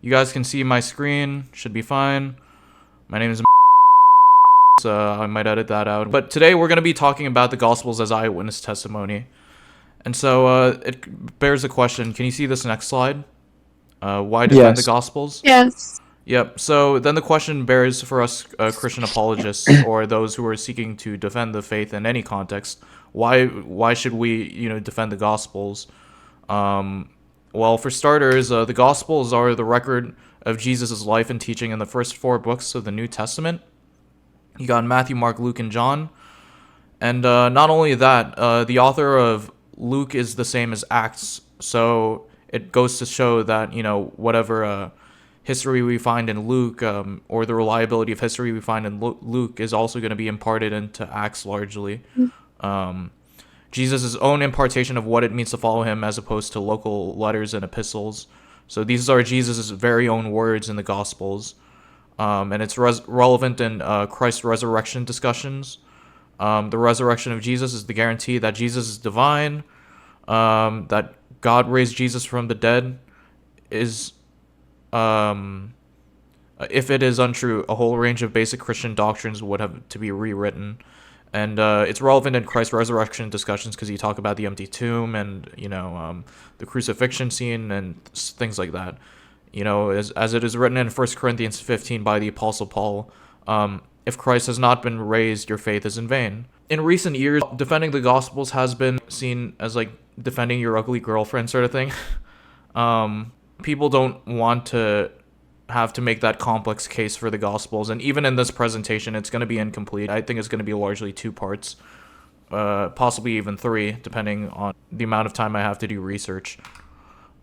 You guys can see my screen. Should be fine. My name is I might edit that out. But today we're going to be talking about the Gospels as eyewitness testimony. And so it bears a question. Can you see this next slide? Why defend the Gospels? Yes. Yep. So then the question bears for us Christian apologists or those who are seeking to defend the faith in any context. Why should we defend the Gospels? Well, for starters, the Gospels are the record of Jesus' life and teaching in the first 4 books of the New Testament. You got Matthew, Mark, Luke, and John. And not only that, the author of Luke is the same as Acts. So it goes to show that, whatever history we find in Luke, or the reliability of history we find in Luke is also going to be imparted into Acts largely. Jesus' own impartation of what it means to follow him as opposed to local letters and epistles. So these are Jesus' very own words in the Gospels. And it's relevant in Christ's resurrection discussions. The resurrection of Jesus is the guarantee that Jesus is divine, that God raised Jesus from the dead is, if it is untrue, a whole range of basic Christian doctrines would have to be rewritten. And it's relevant in Christ's resurrection discussions because you talk about the empty tomb and, the crucifixion scene and things like that. As it is written in 1 Corinthians 15 by the Apostle Paul, if Christ has not been raised, your faith is in vain. In recent years, defending the Gospels has been seen as like defending your ugly girlfriend sort of thing. People don't want to have to make that complex case for the Gospels, and even in this presentation, it's going to be incomplete. I think it's going to be largely 2 parts, possibly even 3, depending on the amount of time I have to do research.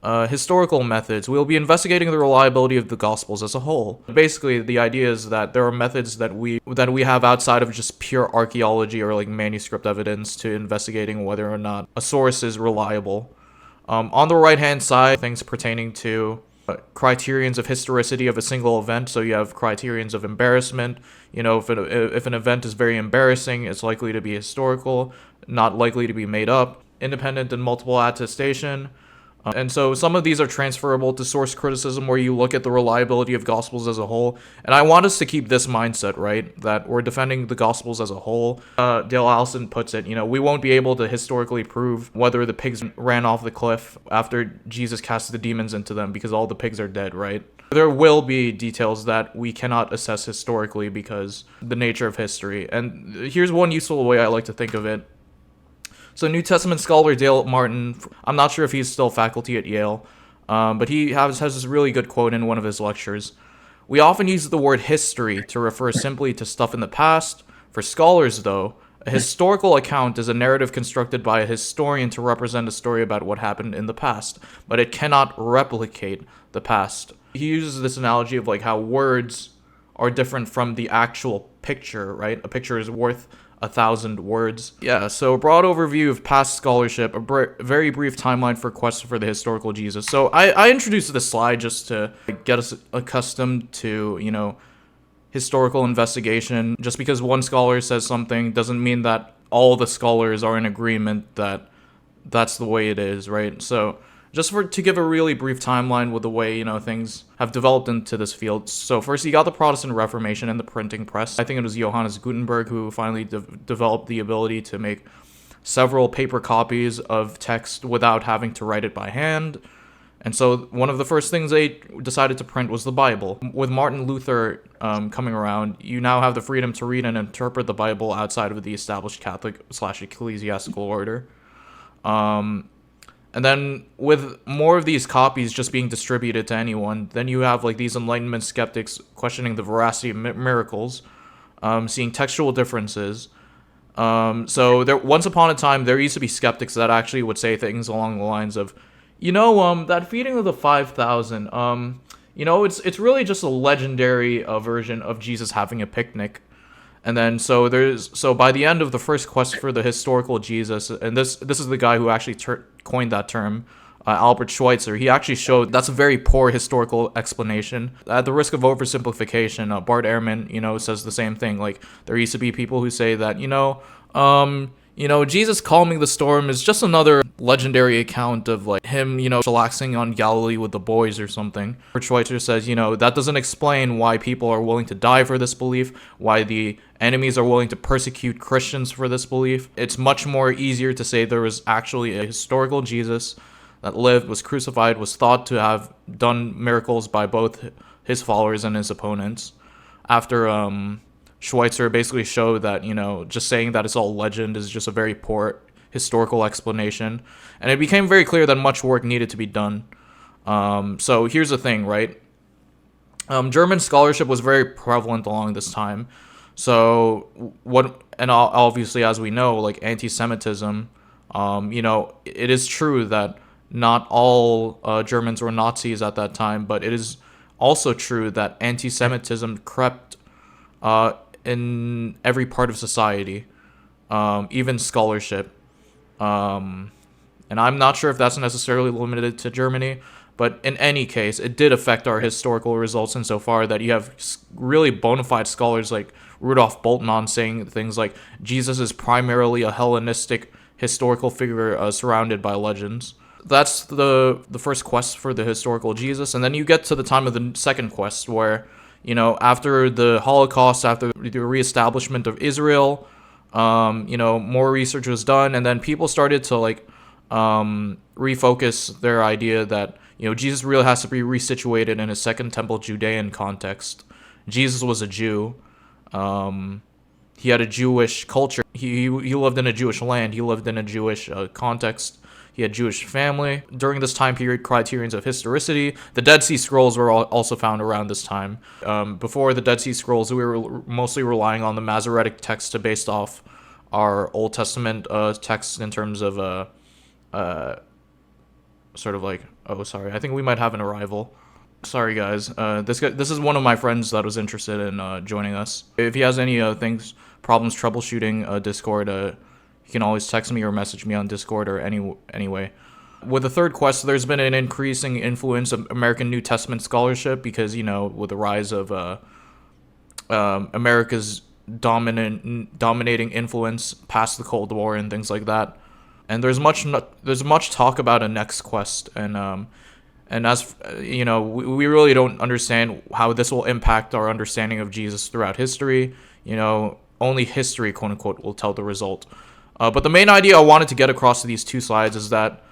Historical methods. We'll be investigating the reliability of the Gospels as a whole. Basically, the idea is that there are methods that we have outside of just pure archaeology or like manuscript evidence to investigating whether or not a source is reliable. On the right-hand side, things pertaining to criterions of historicity of a single event. So you have criterions of embarrassment. If an event is very embarrassing, it's likely to be historical, not likely to be made up. Independent and multiple attestation. And so some of these are transferable to source criticism, where you look at the reliability of Gospels as a whole. And I want us to keep this mindset, right? That we're defending the Gospels as a whole. Dale Allison puts it, we won't be able to historically prove whether the pigs ran off the cliff after Jesus cast the demons into them because all the pigs are dead, right? There will be details that we cannot assess historically because the nature of history. And here's one useful way I like to think of it. So New Testament scholar Dale Martin, I'm not sure if he's still faculty at Yale, but he has this really good quote in one of his lectures. We often use the word history to refer simply to stuff in the past. For scholars, though, a historical account is a narrative constructed by a historian to represent a story about what happened in the past, but it cannot replicate the past. He uses this analogy of like how words are different from the actual picture, right? A picture is worth 1,000 words. Yeah, so a broad overview of past scholarship, a very brief timeline for quest for the historical Jesus. So I introduced this slide just to get us accustomed to, historical investigation. Just because one scholar says something doesn't mean that all the scholars are in agreement that that's the way it is, right? So just to give a really brief timeline with the way, things have developed into this field. So first, you got the Protestant Reformation and the printing press. I think it was Johannes Gutenberg who finally developed the ability to make several paper copies of text without having to write it by hand. And so one of the first things they decided to print was the Bible. With Martin Luther coming around, you now have the freedom to read and interpret the Bible outside of the established Catholic/ecclesiastical order. And then with more of these copies just being distributed to anyone, then you have like these Enlightenment skeptics questioning the veracity of miracles, seeing textual differences. So there, once upon a time, there used to be skeptics that actually would say things along the lines of, that feeding of the 5,000, it's really just a legendary version of Jesus having a picnic. And then so by the end of the first quest for the historical Jesus, and this is the guy who actually coined that term, Albert Schweitzer, he actually showed that's a very poor historical explanation. At the risk of oversimplification, Bart Ehrman, says the same thing. Like, there used to be people who say that, Jesus calming the storm is just another legendary account of like him, chillaxing on Galilee with the boys or something. Schweitzer says, that doesn't explain why people are willing to die for this belief, why the enemies are willing to persecute Christians for this belief. It's much more easier to say there was actually a historical Jesus that lived, was crucified, was thought to have done miracles by both his followers and his opponents. After Schweitzer basically showed that, just saying that it's all legend is just a very poor historical explanation. And it became very clear that much work needed to be done. So here's the thing, right? German scholarship was very prevalent along this time. So obviously, as we know, like anti-Semitism, it is true that not all Germans were Nazis at that time, but it is also true that anti-Semitism crept in every part of society, even scholarship. And I'm not sure if that's necessarily limited to Germany, but in any case, it did affect our historical results insofar that you have really bona fide scholars like Rudolf Bultmann saying things like Jesus is primarily a Hellenistic historical figure surrounded by legends. That's the first quest for the historical Jesus, and then you get to the time of the second quest where, after the Holocaust, after the reestablishment of Israel, more research was done, and then people started to refocus their idea that, Jesus really has to be resituated in a Second Temple Judean context. Jesus was a Jew. He had a Jewish culture. He lived in a Jewish land. He lived in a Jewish context. He had Jewish family. During this time period, criterions of historicity. The Dead Sea Scrolls were also found around this time. Before the Dead Sea Scrolls, we were mostly relying on the Masoretic text to base off our Old Testament texts in terms of I think we might have an arrival. Sorry, guys. This is one of my friends that was interested in joining us. If he has any problems troubleshooting Discord, you can always text me or message me on Discord or anyway. With the third quest, there's been an increasing influence of American New Testament scholarship because, with the rise of America's dominating influence past the Cold War and things like that. And there's much talk about a next quest, and as we really don't understand how this will impact our understanding of Jesus throughout history. Only history, quote unquote, will tell the result. But the main idea I wanted to get across to these two sides is that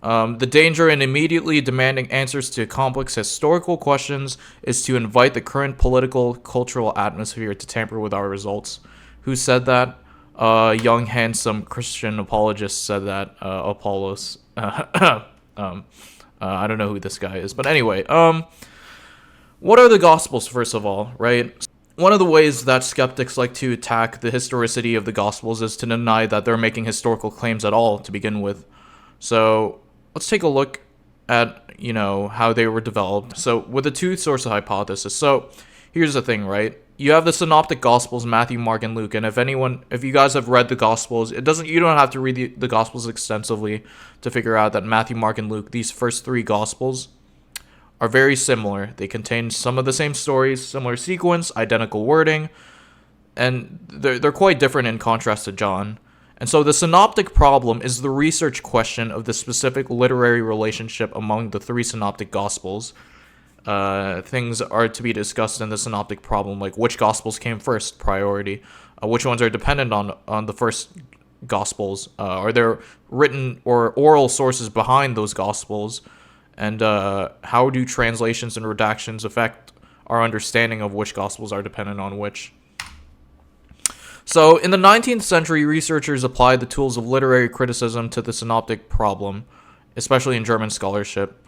the danger in immediately demanding answers to complex historical questions is to invite the current political, cultural atmosphere to tamper with our results. Who said that? Young, handsome Christian apologist said that. Apollos. I don't know who this guy is. But anyway, what are the Gospels, first of all, right? One of the ways that skeptics like to attack the historicity of the Gospels is to deny that they're making historical claims at all to begin with. So let's take a look at, how they were developed. So with the two-source hypothesis. So here's the thing, right? You have the Synoptic Gospels, Matthew, Mark, and Luke. And if you guys have read the Gospels, you don't have to read the Gospels extensively to figure out that Matthew, Mark, and Luke, these first three Gospels, are very similar. They contain some of the same stories, similar sequence, identical wording, and they're quite different in contrast to John. And so the synoptic problem is the research question of the specific literary relationship among the three synoptic Gospels. Things are to be discussed in the synoptic problem, like which Gospels came first, priority, which ones are dependent on the first Gospels, are there written or oral sources behind those Gospels, and how do translations and redactions affect our understanding of which Gospels are dependent on which. So in the 19th century, researchers applied the tools of literary criticism to the synoptic problem, especially in German scholarship.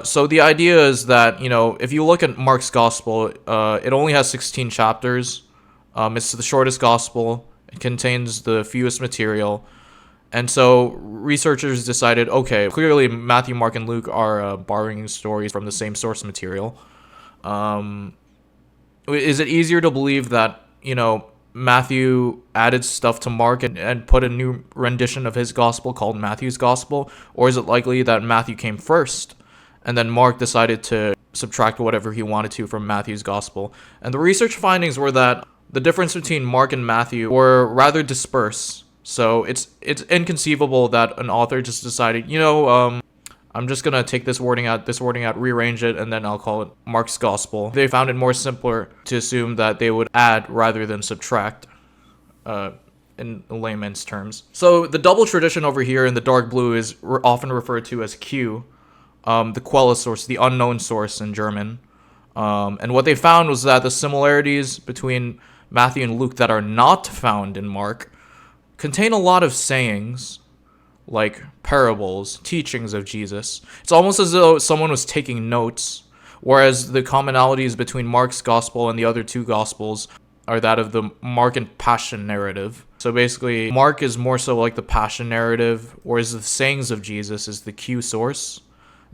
So the idea is that, if you look at Mark's Gospel, it only has 16 chapters. It's the shortest Gospel. It contains the fewest material. And so researchers decided, okay, clearly Matthew, Mark, and Luke are borrowing stories from the same source material. Is it easier to believe that, Matthew added stuff to Mark and put a new rendition of his Gospel called Matthew's Gospel? Or is it likely that Matthew came first and then Mark decided to subtract whatever he wanted to from Matthew's Gospel? And the research findings were that the difference between Mark and Matthew were rather dispersed. So it's inconceivable that an author just decided, I'm just gonna take this wording out, rearrange it, and then I'll call it Mark's Gospel. They found it more simpler to assume that they would add rather than subtract, in layman's terms. So the double tradition over here in the dark blue is often referred to as Q, the Quelle source, the unknown source in German. And what they found was that the similarities between Matthew and Luke that are not found in Mark contain a lot of sayings, like parables, teachings of Jesus. It's almost as though someone was taking notes, whereas the commonalities between Mark's gospel and the other two gospels are that of the Mark and Passion narrative. So basically, Mark is more so like the Passion narrative, whereas the sayings of Jesus is the Q source.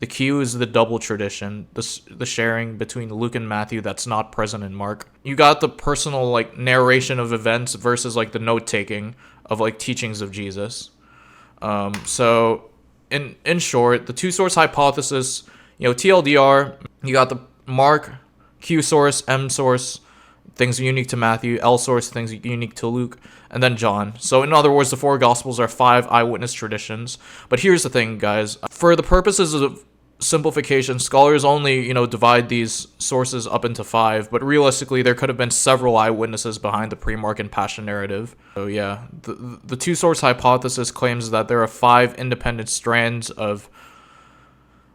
The Q is the double tradition, the sharing between Luke and Matthew that's not present in Mark. You got the personal like narration of events versus like the note taking of like teachings of Jesus. So in short, the two source hypothesis, TLDR, you got the Mark, Q source, M source, things unique to Matthew, L source, things unique to Luke, and then John. So in other words, the four gospels are 5 eyewitness traditions. But here's the thing, guys. For the purposes of simplification, scholars only, divide these sources up into 5, but realistically there could have been several eyewitnesses behind the pre-Mark and Passion narrative. So yeah, the two source hypothesis claims that there are 5 independent strands of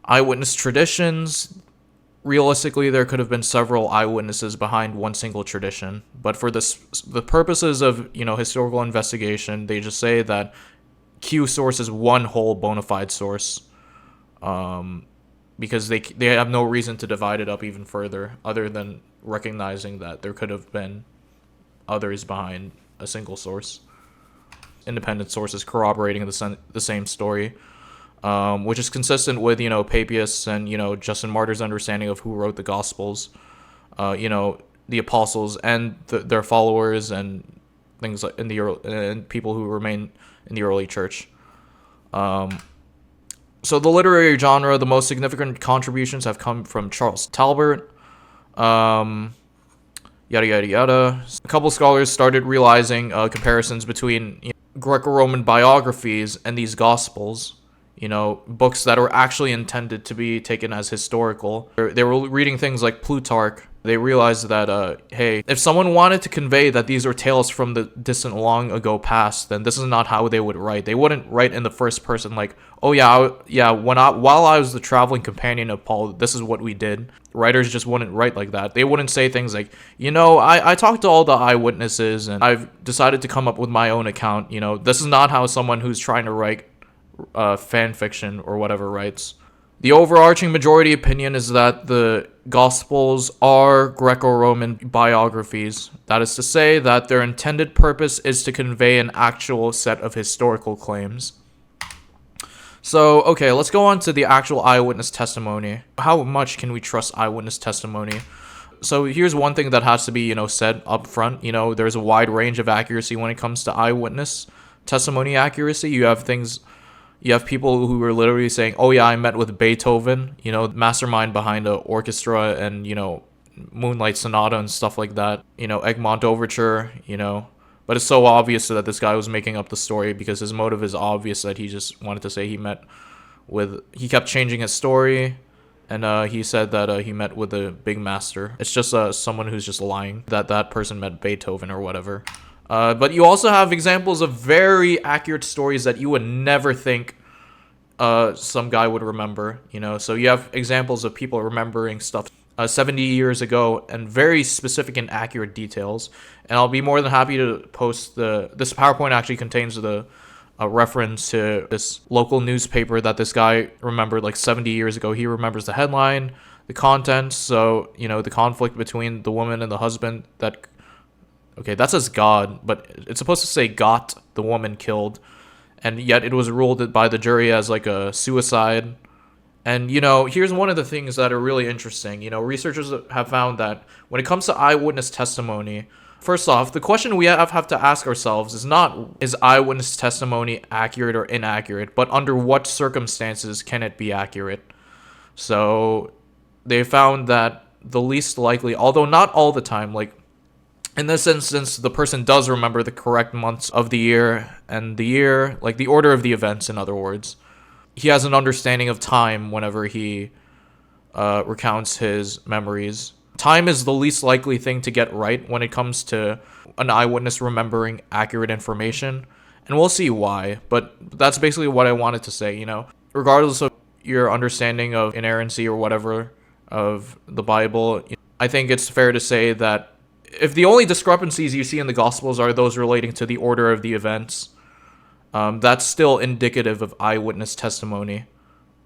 eyewitness traditions. Realistically, there could have been several eyewitnesses behind one single tradition, but for the purposes of historical investigation, they just say that Q source is one whole bona fide source, because they have no reason to divide it up even further, other than recognizing that there could have been others behind a single source, independent sources corroborating the same story. Which is consistent with, Papias and, Justin Martyr's understanding of who wrote the Gospels, the apostles and their followers and things like and people who remain in the early church. So the literary genre, the most significant contributions have come from Charles Talbot, yada, yada, yada. A couple scholars started realizing comparisons between Greco-Roman biographies and these Gospels. Books that were actually intended to be taken as historical. They were reading things like Plutarch. They realized that, hey, if someone wanted to convey that these were tales from the distant long ago past, then this is not how they would write. They wouldn't write in the first person like, oh yeah, while I was the traveling companion of Paul, this is what we did. Writers just wouldn't write like that. They wouldn't say things like, I talked to all the eyewitnesses and I've decided to come up with my own account. This is not how someone who's trying to write fan fiction or whatever writes. The overarching majority opinion is that the Gospels are Greco-Roman biographies. That is to say that their intended purpose is to convey an actual set of historical claims. So, okay, let's go on to the actual eyewitness testimony. How much can we trust eyewitness testimony? So here's one thing that has to be, said up front. There's a wide range of accuracy when it comes to eyewitness testimony accuracy. You have people who are literally saying, oh yeah, I met with Beethoven, mastermind behind the orchestra and, Moonlight Sonata and stuff like that, Egmont Overture, but it's so obvious that this guy was making up the story because his motive is obvious that he just wanted to say he kept changing his story and he said that he met with a big master. It's just someone who's just lying that person met Beethoven or whatever. But you also have examples of very accurate stories that you would never think some guy would remember, So you have examples of people remembering stuff 70 years ago and very specific and accurate details. And I'll be more than happy to post this PowerPoint actually contains a reference to this local newspaper that this guy remembered like 70 years ago. He remembers the headline, the contents, so, the conflict between the woman and the husband okay, that says God, but it's supposed to say got the woman killed, and yet it was ruled by the jury as like a suicide. And, here's one of the things that are really interesting. Researchers have found that when it comes to eyewitness testimony, first off, the question we have to ask ourselves is not, is eyewitness testimony accurate or inaccurate, but under what circumstances can it be accurate? So they found that the least likely, although not all the time, like, In this instance, the person does remember the correct months of the year and the year, like the order of the events, in other words. He has an understanding of time whenever he recounts his memories. Time is the least likely thing to get right when it comes to an eyewitness remembering accurate information. And we'll see why, but that's basically what I wanted to say, Regardless of your understanding of inerrancy or whatever of the Bible, I think it's fair to say that if the only discrepancies you see in the Gospels are those relating to the order of the events, that's still indicative of eyewitness testimony.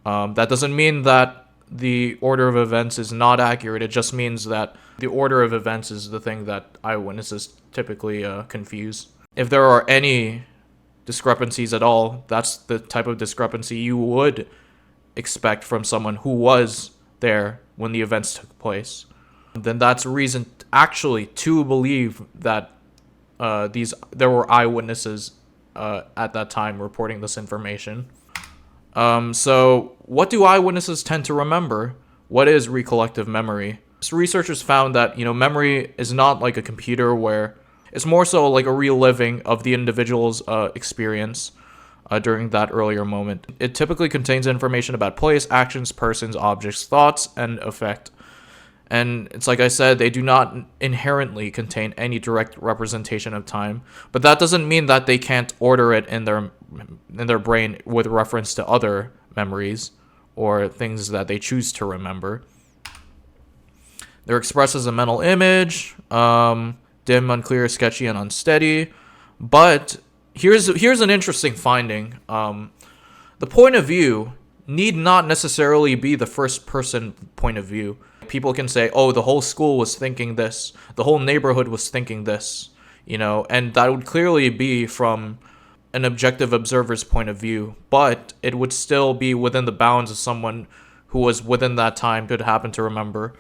That doesn't mean that the order of events is not accurate. It just means that the order of events is the thing that eyewitnesses typically confuse. If there are any discrepancies at all, that's the type of discrepancy you would expect from someone who was there when the events took place. Then that's reason actually to believe that there were eyewitnesses at that time reporting this information. So what do eyewitnesses tend to remember? What is recollective memory? So researchers found that, memory is not like a computer where it's more so like a reliving of the individual's experience during that earlier moment. It typically contains information about place, actions, persons, objects, thoughts, and effect. And it's like I said, they do not inherently contain any direct representation of time. But that doesn't mean that they can't order it in their brain with reference to other memories or things that they choose to remember. They're expressed as a mental image, dim, unclear, sketchy, and unsteady. But here's an interesting finding. The point of view need not necessarily be the first person point of view. People can say, oh, the whole school was thinking this, the whole neighborhood was thinking this, and that would clearly be from an objective observer's point of view, but it would still be within the bounds of someone who was within that time could happen to remember.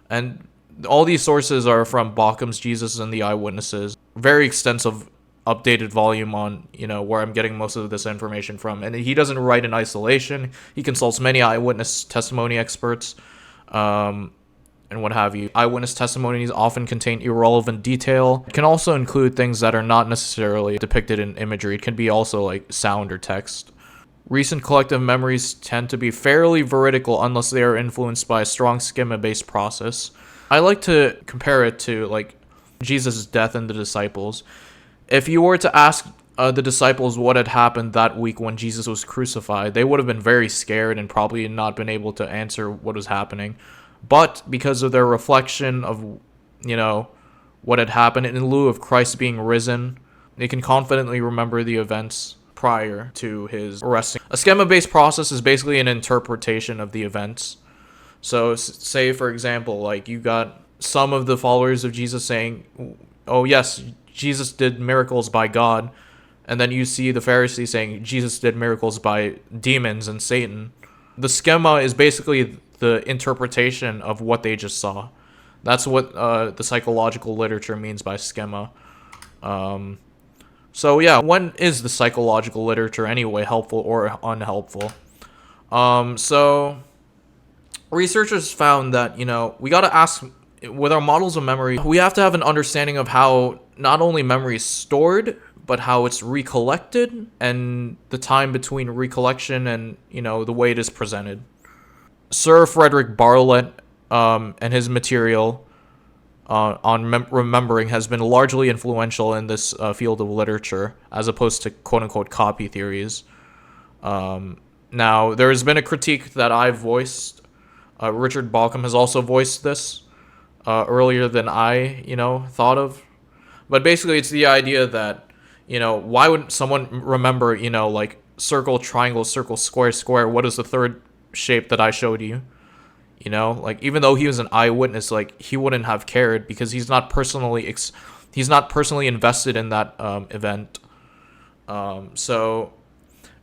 And all these sources are from Bauckham's Jesus and the Eyewitnesses. Very extensive updated volume on, where I'm getting most of this information from. And he doesn't write in isolation. He consults many eyewitness testimony experts, and what have you. Eyewitness testimonies often contain irrelevant detail. It can also include things that are not necessarily depicted in imagery. It can be also like sound or text. Recent collective memories tend to be fairly veridical unless they are influenced by a strong schema-based process. I like to compare it to like Jesus' death and the disciples. If you were to ask the disciples what had happened that week when Jesus was crucified, they would have been very scared and probably not been able to answer what was happening. But because of their reflection of, what had happened in lieu of Christ being risen, they can confidently remember the events prior to his arresting. A schema-based process is basically an interpretation of the events. So say, for example, like you got some of the followers of Jesus saying, oh yes, Jesus did miracles by God. And then you see the Pharisees saying Jesus did miracles by demons and Satan. The schema is basically the interpretation of what they just saw. That's what the psychological literature means by schema. So yeah, when is the psychological literature anyway helpful or unhelpful? So researchers found that, we got to ask, with our models of memory, we have to have an understanding of how not only memory is stored, but how it's recollected and the time between recollection and, the way it is presented. Sir Frederick Bartlett and his material on remembering has been largely influential in this field of literature, as opposed to quote-unquote copy theories. Now, there has been a critique that I've voiced. Richard Bauckham has also voiced this earlier than I, thought of. But basically, it's the idea that, why would someone remember, like circle, triangle, circle, square, square? What is the third shape that I showed you? Like even though he was an eyewitness, like he wouldn't have cared because he's not personally invested in that event. So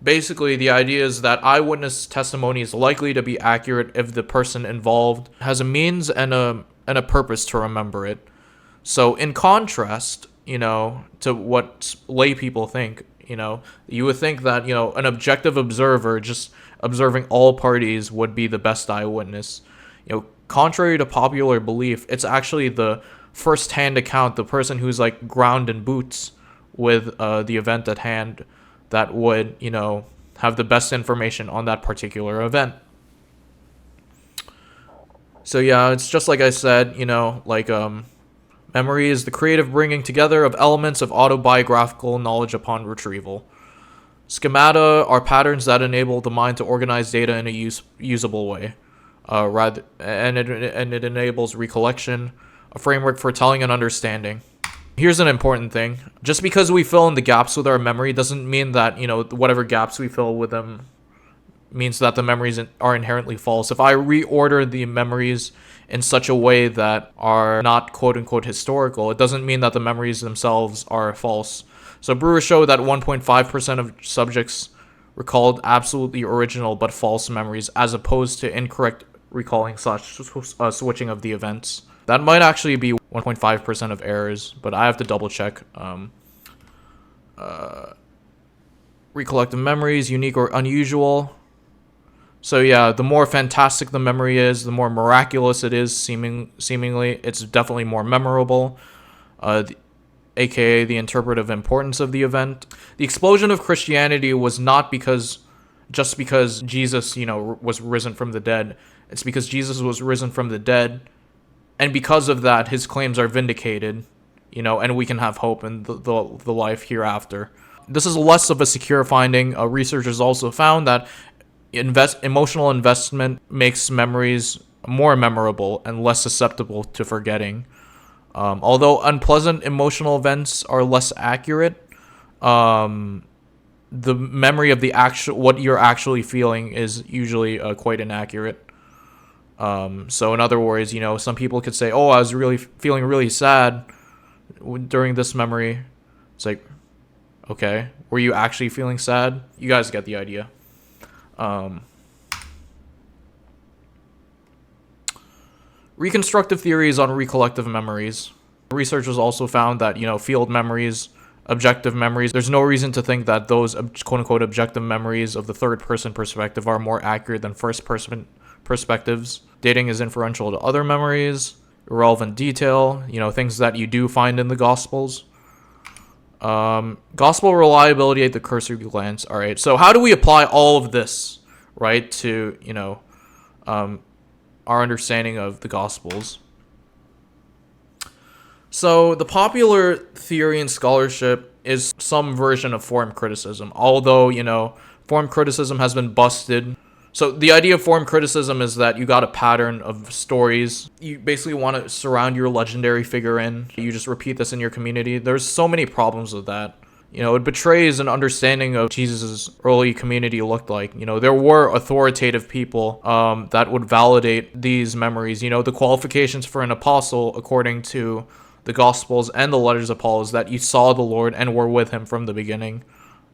basically, the idea is that eyewitness testimony is likely to be accurate if the person involved has a means and a purpose to remember it. So in contrast, to what lay people think, you would think that, an objective observer just observing all parties would be the best eyewitness. Contrary to popular belief, it's actually the first-hand account, the person who's like ground in boots with the event at hand, that would, have the best information on that particular event. So yeah, it's just like I said, memory is the creative bringing together of elements of autobiographical knowledge upon retrieval. Schemata are patterns that enable the mind to organize data in a usable way. And it enables recollection, a framework for telling and understanding. Here's an important thing. Just because we fill in the gaps with our memory doesn't mean that, whatever gaps we fill with them means that the memories are inherently false. If I reorder the memories in such a way that are not quote-unquote historical, it doesn't mean that the memories themselves are false. So Brewer showed that 1.5% of subjects recalled absolutely original but false memories, as opposed to incorrect recalling such switching of the events. That might actually be 1.5% of errors, but I have to double check. Recollective memories, unique or unusual. So yeah, the more fantastic the memory is, the more miraculous it is, seemingly, it's definitely more memorable. AKA the interpretive importance of the event. The explosion of Christianity was not just because Jesus, was risen from the dead. It's because Jesus was risen from the dead, and because of that, his claims are vindicated, and we can have hope in the life hereafter. This is less of a secure finding. Researchers also found that emotional investment makes memories more memorable and less susceptible to forgetting. Although unpleasant emotional events are less accurate, the memory of what you're actually feeling is usually quite inaccurate. So in other words, some people could say, "Oh, I was really feeling really sad during this memory." It's like, okay, were you actually feeling sad? You guys get the idea. Reconstructive theories on recollective memories. Researchers also found that, field memories, objective memories, there's no reason to think that those quote-unquote objective memories of the third-person perspective are more accurate than first-person perspectives. Dating is inferential to other memories. Irrelevant detail, things that you do find in the Gospels. Gospel reliability at the cursory glance. All right, so how do we apply all of this, right, to, our understanding of the Gospels? So the popular theory in scholarship is some version of form criticism, although, form criticism has been busted. So the idea of form criticism is that you got a pattern of stories. You basically want to surround your legendary figure in. You just repeat this in your community. There's so many problems with that. It betrays an understanding of Jesus' early community looked like. There were authoritative people that would validate these memories. The qualifications for an apostle, according to the Gospels and the letters of Paul, is that you saw the Lord and were with him from the beginning.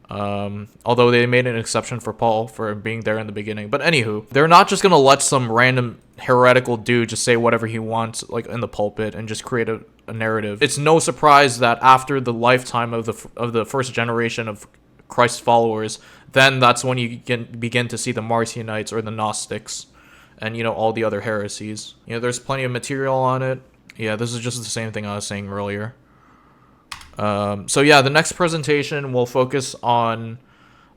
Although they made an exception for Paul for being there in the beginning. But anywho, they're not just going to let some random heretical dude just say whatever he wants, like in the pulpit, and just create a narrative. It's no surprise that after the lifetime of the first generation of Christ's followers, then that's when you begin to see the Marcionites or the Gnostics and, all the other heresies. There's plenty of material on it. Yeah, this is just the same thing I was saying earlier. So yeah, the next presentation will focus on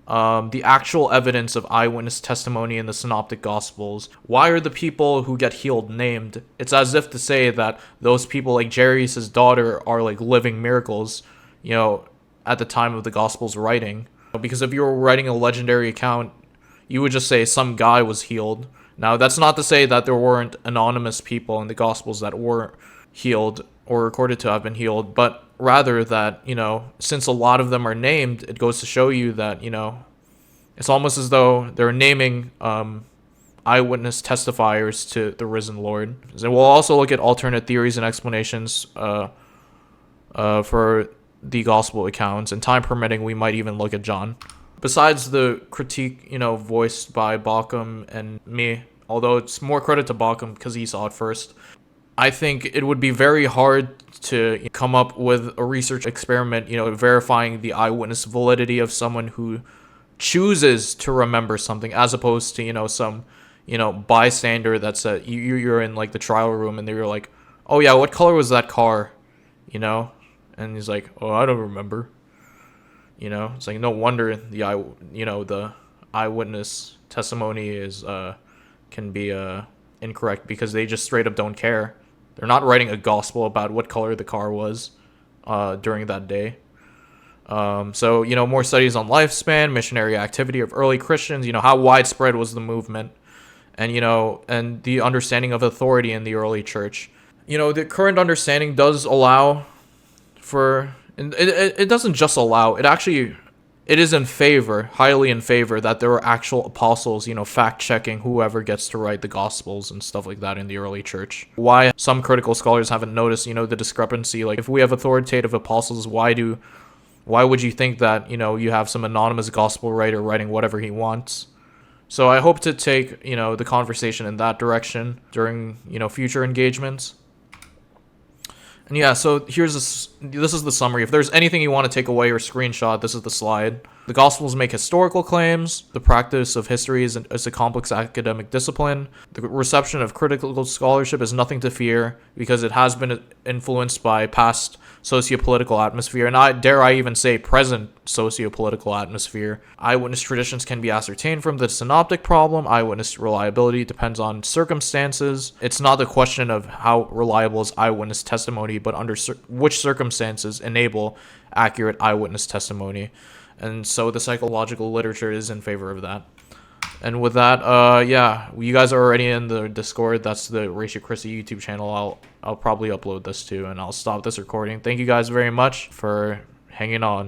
the actual evidence of eyewitness testimony in the Synoptic Gospels. Why are the people who get healed named? It's as if to say that those people, like Jairus' daughter, are like living miracles, at the time of the Gospel's writing. Because if you were writing a legendary account, you would just say some guy was healed. Now, that's not to say that there weren't anonymous people in the Gospels that were healed or recorded to have been healed, but rather that, since a lot of them are named, it goes to show you that, it's almost as though they're naming eyewitness testifiers to the risen Lord. So we'll also look at alternate theories and explanations for the gospel accounts, and time permitting, we might even look at John. Besides the critique, voiced by Bauckham and me, although it's more credit to Bauckham because he saw it first, I think it would be very hard to come up with a research experiment, verifying the eyewitness validity of someone who chooses to remember something, as opposed to, some, bystander that's you're in like the trial room and they're like, oh yeah, what color was that car? You know? And he's like, oh, I don't remember. You know, it's like no wonder the eyewitness testimony is can be incorrect, because they just straight up don't care. They're not writing a gospel about what color the car was during that day. So, more studies on lifespan, missionary activity of early Christians, how widespread was the movement, and, and the understanding of authority in the early church. The current understanding does allow for, it doesn't just allow, it is in favor, highly in favor, that there were actual apostles, fact-checking whoever gets to write the Gospels and stuff like that in the early church. Why some critical scholars haven't noticed, the discrepancy. Like, if we have authoritative apostles, why would you think that, you have some anonymous gospel writer writing whatever he wants? So I hope to take, the conversation in that direction during, future engagements. And yeah, so this is the summary. If there's anything you want to take away or screenshot, this is the slide. The Gospels make historical claims. The practice of history is a complex academic discipline. The reception of critical scholarship is nothing to fear, because it has been influenced by past sociopolitical atmosphere, and I even say present sociopolitical atmosphere. Eyewitness traditions can be ascertained from the synoptic problem. Eyewitness reliability depends on circumstances. It's not the question of how reliable is eyewitness testimony, but under which circumstances enable accurate eyewitness testimony. And so the psychological literature is in favor of that. And with that, yeah, you guys are already in the Discord. That's the Ratio Christi YouTube channel. I'll probably upload this too, and I'll stop this recording. Thank you guys very much for hanging on.